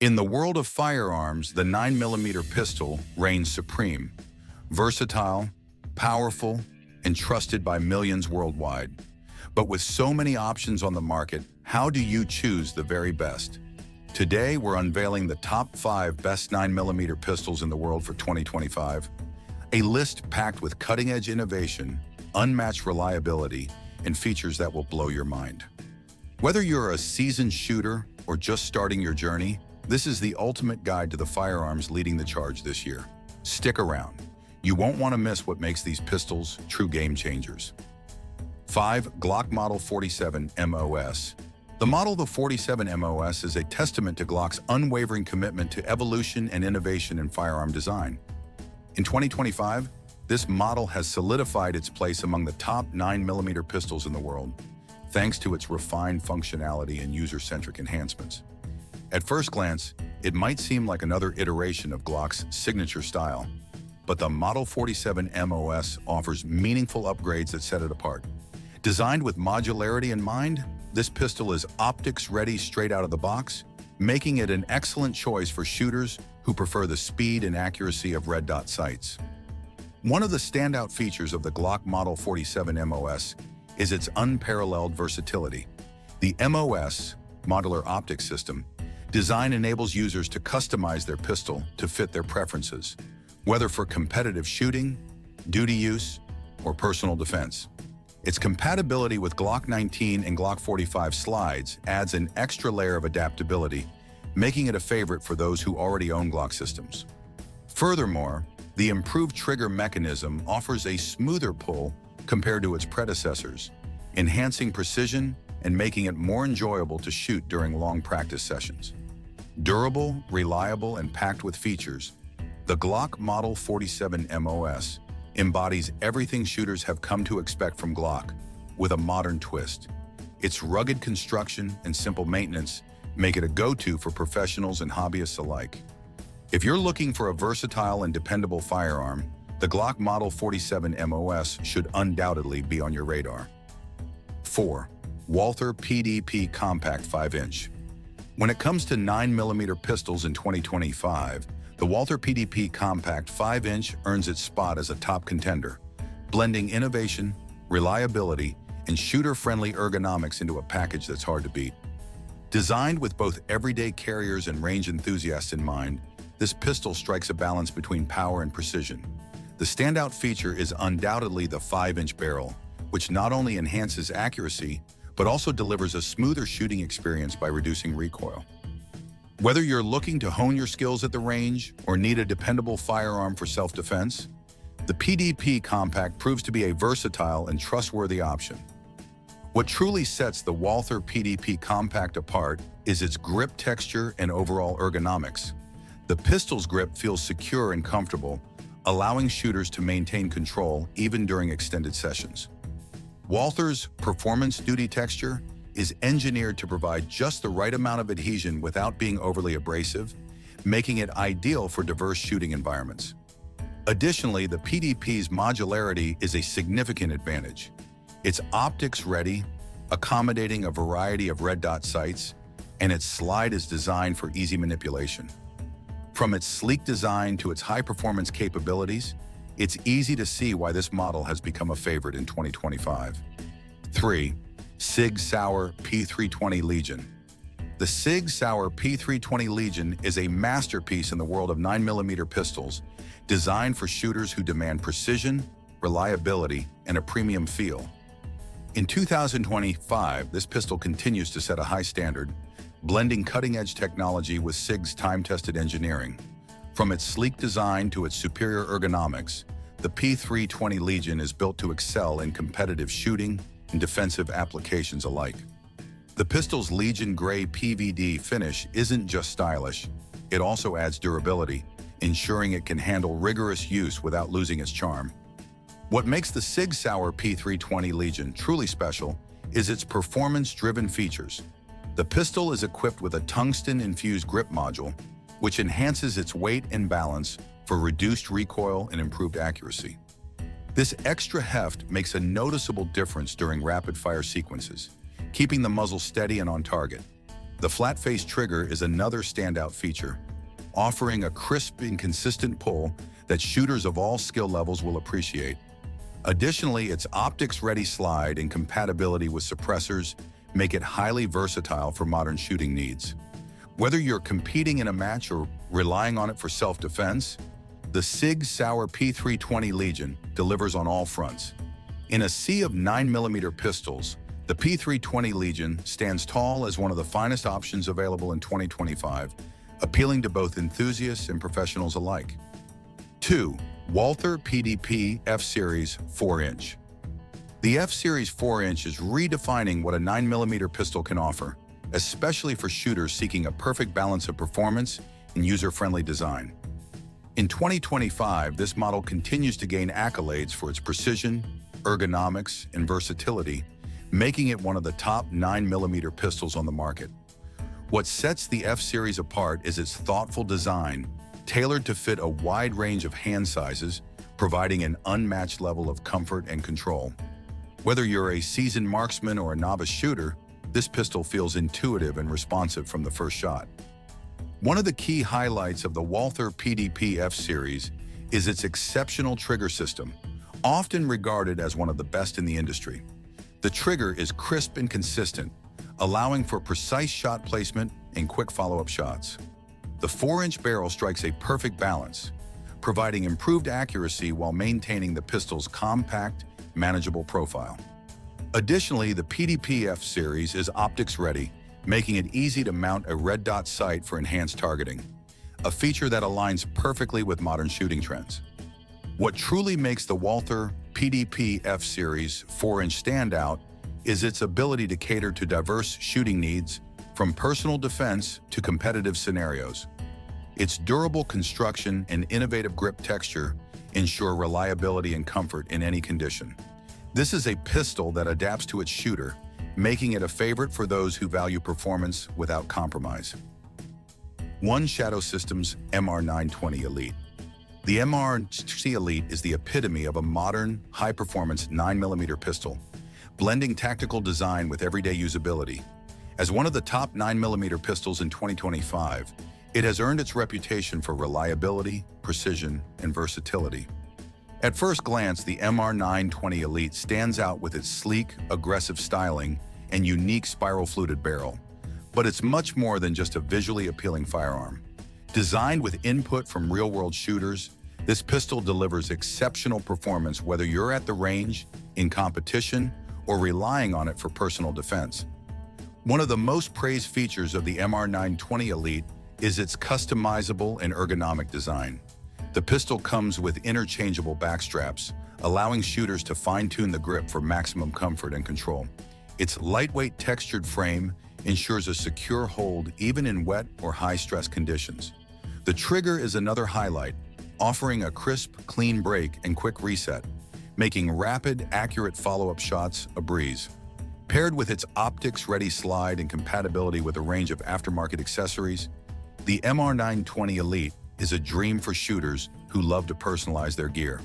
In the world of firearms, the 9mm pistol reigns supreme, versatile, powerful, and trusted by millions worldwide. But with so many options on the market, how do you choose the very best? Today, we're unveiling the top 5 best 9mm pistols in the world for 2025, a list packed with cutting-edge innovation, unmatched reliability, and features that will blow your mind. Whether you're a seasoned shooter or just starting your journey, this is the ultimate guide to the firearms leading the charge this year. Stick around. You won't want to miss what makes these pistols true game changers. 5. Glock Model 47 MOS. The Model the 47 MOS is a testament to Glock's unwavering commitment to evolution and innovation in firearm design. In 2025, this model has solidified its place among the top 9mm pistols in the world, thanks to its refined functionality and user-centric enhancements. At first glance, it might seem like another iteration of Glock's signature style, but the Model 47 MOS offers meaningful upgrades that set it apart. Designed with modularity in mind, this pistol is optics-ready straight out of the box, making it an excellent choice for shooters who prefer the speed and accuracy of red dot sights. One of the standout features of the Glock Model 47 MOS is its unparalleled versatility. The MOS, Modular Optics System, design enables users to customize their pistol to fit their preferences, whether for competitive shooting, duty use, or personal defense. Its compatibility with Glock 19 and Glock 45 slides adds an extra layer of adaptability, making it a favorite for those who already own Glock systems. Furthermore, the improved trigger mechanism offers a smoother pull compared to its predecessors, enhancing precision and making it more enjoyable to shoot during long practice sessions. Durable, reliable, and packed with features, the Glock Model 47 MOS embodies everything shooters have come to expect from Glock, with a modern twist. Its rugged construction and simple maintenance make it a go-to for professionals and hobbyists alike. If you're looking for a versatile and dependable firearm, the Glock Model 47 MOS should undoubtedly be on your radar. 4. Walther PDP Compact 5-inch. When it comes to 9mm pistols in 2025, the Walther PDP Compact 5-inch earns its spot as a top contender, blending innovation, reliability, and shooter-friendly ergonomics into a package that's hard to beat. Designed with both everyday carriers and range enthusiasts in mind, this pistol strikes a balance between power and precision. The standout feature is undoubtedly the 5-inch barrel, which not only enhances accuracy, but also delivers a smoother shooting experience by reducing recoil. Whether you're looking to hone your skills at the range or need a dependable firearm for self-defense, the PDP Compact proves to be a versatile and trustworthy option. What truly sets the Walther PDP Compact apart is its grip texture and overall ergonomics. The pistol's grip feels secure and comfortable, allowing shooters to maintain control even during extended sessions. Walther's performance duty texture is engineered to provide just the right amount of adhesion without being overly abrasive, making it ideal for diverse shooting environments. Additionally, the PDP's modularity is a significant advantage. It's optics-ready, accommodating a variety of red dot sights, and its slide is designed for easy manipulation. From its sleek design to its high-performance capabilities, it's easy to see why this model has become a favorite in 2025. 3. SIG Sauer P320 Legion. The SIG Sauer P320 Legion is a masterpiece in the world of 9mm pistols, designed for shooters who demand precision, reliability, and a premium feel. In 2025, this pistol continues to set a high standard, blending cutting-edge technology with SIG's time-tested engineering. From its sleek design to its superior ergonomics, the P320 Legion is built to excel in competitive shooting and defensive applications alike. The pistol's Legion Gray PVD finish isn't just stylish, it also adds durability, ensuring it can handle rigorous use without losing its charm. What makes the SIG Sauer P320 Legion truly special is its performance-driven features. The pistol is equipped with a tungsten-infused grip module, which enhances its weight and balance for reduced recoil and improved accuracy. This extra heft makes a noticeable difference during rapid-fire sequences, keeping the muzzle steady and on target. The flat-face trigger is another standout feature, offering a crisp and consistent pull that shooters of all skill levels will appreciate. Additionally, its optics-ready slide and compatibility with suppressors make it highly versatile for modern shooting needs. Whether you're competing in a match or relying on it for self-defense, the SIG Sauer P320 Legion delivers on all fronts. In a sea of 9mm pistols, the P320 Legion stands tall as one of the finest options available in 2025, appealing to both enthusiasts and professionals alike. 2. Walther PDP F-Series 4-inch. The F-Series 4-inch is redefining what a 9mm pistol can offer, especially for shooters seeking a perfect balance of performance and user-friendly design. In 2025, this model continues to gain accolades for its precision, ergonomics, and versatility, making it one of the top 9mm pistols on the market. What sets the F-Series apart is its thoughtful design, tailored to fit a wide range of hand sizes, providing an unmatched level of comfort and control. Whether you're a seasoned marksman or a novice shooter, this pistol feels intuitive and responsive from the first shot. One of the key highlights of the Walther PDP F-Series is its exceptional trigger system, often regarded as one of the best in the industry. The trigger is crisp and consistent, allowing for precise shot placement and quick follow-up shots. The 4-inch barrel strikes a perfect balance, providing improved accuracy while maintaining the pistol's compact, manageable profile. Additionally, the PDP F-Series is optics-ready, making it easy to mount a red dot sight for enhanced targeting, a feature that aligns perfectly with modern shooting trends. What truly makes the Walther PDP F-Series 4-inch stand out is its ability to cater to diverse shooting needs, from personal defense to competitive scenarios. Its durable construction and innovative grip texture ensure reliability and comfort in any condition. This is a pistol that adapts to its shooter, making it a favorite for those who value performance without compromise. 1. Shadow Systems MR920 Elite. The MR920 Elite is the epitome of a modern, high-performance 9mm pistol, blending tactical design with everyday usability. As one of the top 9mm pistols in 2025, it has earned its reputation for reliability, precision, and versatility. At first glance, the MR920 Elite stands out with its sleek, aggressive styling and unique spiral-fluted barrel. But it's much more than just a visually appealing firearm. Designed with input from real-world shooters, this pistol delivers exceptional performance whether you're at the range, in competition, or relying on it for personal defense. One of the most praised features of the MR920 Elite is its customizable and ergonomic design. The pistol comes with interchangeable backstraps, allowing shooters to fine-tune the grip for maximum comfort and control. Its lightweight textured frame ensures a secure hold even in wet or high-stress conditions. The trigger is another highlight, offering a crisp, clean break and quick reset, making rapid, accurate follow-up shots a breeze. Paired with its optics-ready slide and compatibility with a range of aftermarket accessories, the MR920 Elite is a dream for shooters who love to personalize their gear.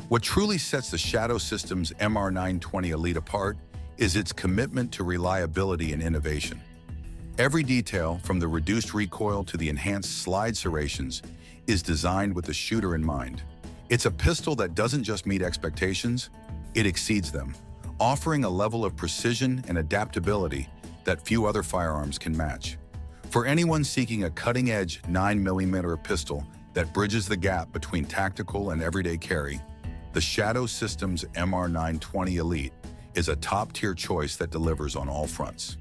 What truly sets the Shadow Systems MR920 Elite apart is its commitment to reliability and innovation. Every detail, from the reduced recoil to the enhanced slide serrations, is designed with the shooter in mind. It's a pistol that doesn't just meet expectations, it exceeds them, offering a level of precision and adaptability that few other firearms can match. For anyone seeking a cutting-edge 9mm pistol that bridges the gap between tactical and everyday carry, the Shadow Systems MR920 Elite is a top-tier choice that delivers on all fronts.